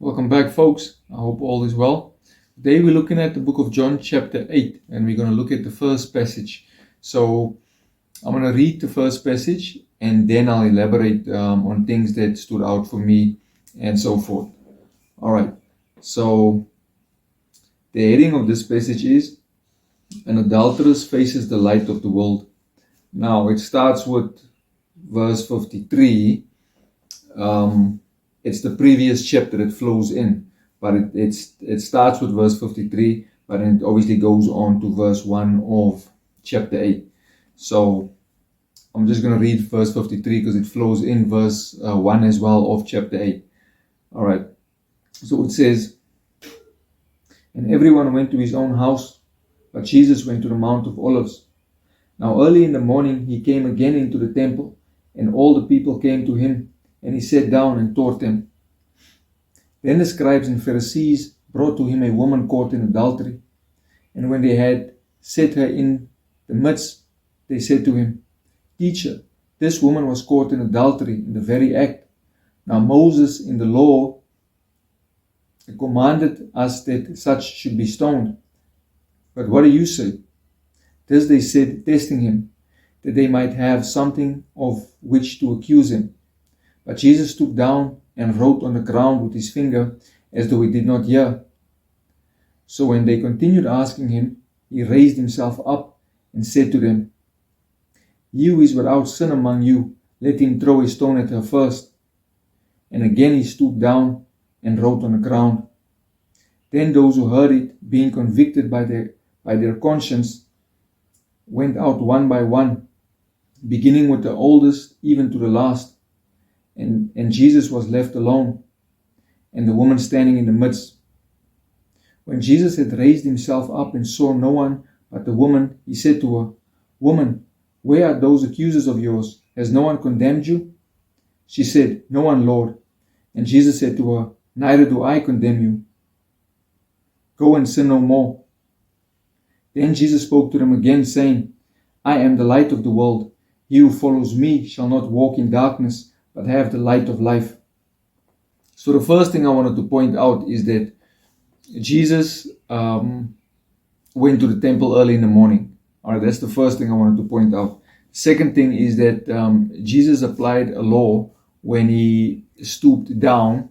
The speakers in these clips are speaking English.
Welcome back, folks. I hope all is well. Today we're looking at the book of John chapter 8, and we're going to look at the first passage. So I'm going to read the first passage and then I'll elaborate on things that stood out for me and so forth. All right, so the heading of this passage is An Adulteress Faces the Light of the World. Now it starts with verse 53. It's the previous chapter that flows in, but it starts with verse 53, but then it obviously goes on to verse 1 of chapter 8. So I'm just going to read verse 53 because it flows in verse 1 as well of chapter 8. All right. So it says, And everyone went to his own house, but Jesus went to the Mount of Olives. Now early in the morning he came again into the temple, and all the people came to him, and he sat down and taught them. Then the scribes and Pharisees brought to him a woman caught in adultery. And when they had set her in the midst, they said to him, Teacher, this woman was caught in adultery in the very act. Now Moses in the law commanded us that such should be stoned. But what do you say? This they said, testing him, that they might have something of which to accuse him. But Jesus stooped down and wrote on the ground with his finger, as though he did not hear. So when they continued asking him, he raised himself up and said to them, He who is without sin among you, let him throw a stone at her first. And again he stooped down and wrote on the ground. Then those who heard it, being convicted by their conscience, went out one by one, beginning with the oldest even to the last. And Jesus was left alone, and the woman standing in the midst. When Jesus had raised himself up and saw no one but the woman, he said to her, Woman, where are those accusers of yours? Has no one condemned you? She said, No one, Lord. And Jesus said to her, Neither do I condemn you. Go and sin no more. Then Jesus spoke to them again, saying, I am the light of the world. He who follows me shall not walk in darkness, but have the light of life. So the first thing I wanted to point out is that Jesus went to the temple early in the morning. All right, that's the first thing I wanted to point out. Second thing is that Jesus applied a law when he stooped down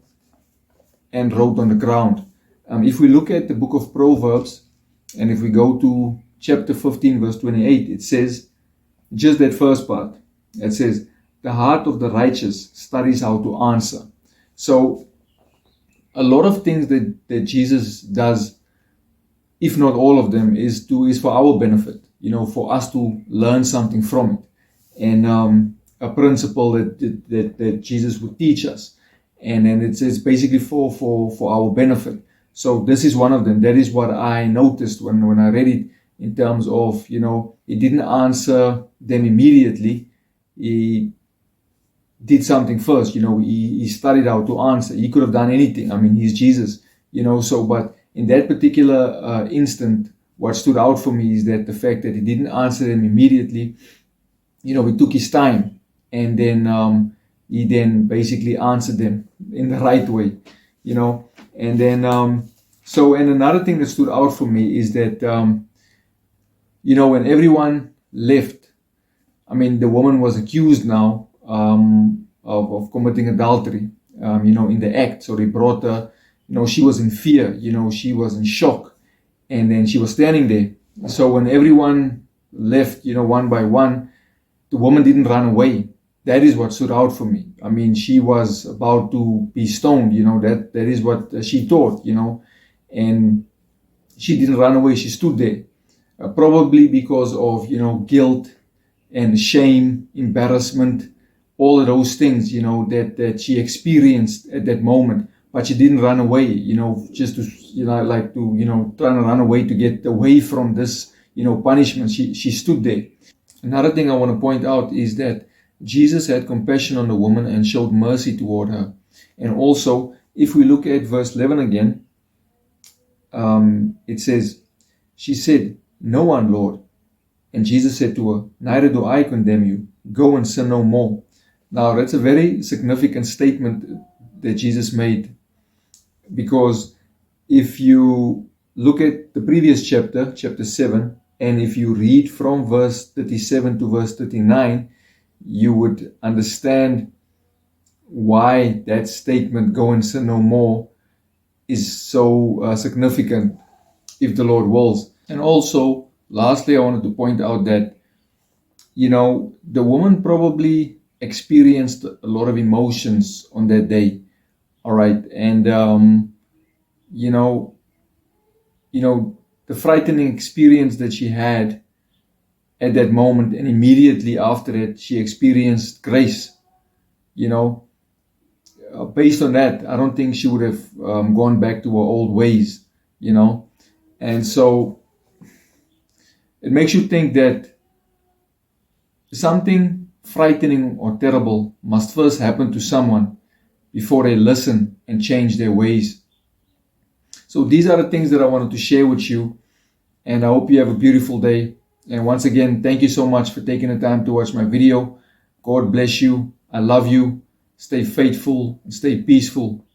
and wrote on the ground. If we look at the book of Proverbs, and if we go to chapter 15, verse 28, it says, just that first part, it says, the heart of the righteous studies how to answer. So a lot of things that Jesus does, if not all of them, is for our benefit, for us to learn something from it. And a principle that Jesus would teach us. And it's basically for our benefit. So this is one of them. That is what I noticed when I read it, in terms of, he didn't answer them immediately. He did something first, he studied how to answer. He could have done anything. I mean, he's Jesus, but in that particular instant, what stood out for me is that the fact that he didn't answer them immediately, he took his time, and then he then basically answered them in the right way, and then, and another thing that stood out for me is that, when everyone left, I mean, the woman was accused now of committing adultery, in the act. So they brought her, she was in fear, she was in shock, and then she was standing there. So when everyone left, one by one, the woman didn't run away. That is what stood out for me. I mean, she was about to be stoned, that is what she thought, and she didn't run away. She stood there, probably because of, guilt and shame, embarrassment, all of those things, that she experienced at that moment. But she didn't run away, just to, trying to run away to get away from this, punishment. She stood there. Another thing I want to point out is that Jesus had compassion on the woman and showed mercy toward her. And also, if we look at verse 11 again, it says, She said, No one, Lord. And Jesus said to her, Neither do I condemn you. Go and sin no more. Now, that's a very significant statement that Jesus made. Because if you look at the previous chapter, chapter 7, and if you read from verse 37 to verse 39, you would understand why that statement, go and sin no more, is so significant, if the Lord wills. And also, lastly, I wanted to point out that, the woman probably experienced a lot of emotions on that day. All right. And, the frightening experience that she had at that moment, and immediately after it, she experienced grace. Based on that, I don't think she would have gone back to her old ways. And so it makes you think that something frightening or terrible must first happen to someone before they listen and change their ways. So these are the things that I wanted to share with you, and I hope you have a beautiful day. And once again, thank you so much for taking the time to watch my video. God bless you. I love you. Stay faithful and stay peaceful.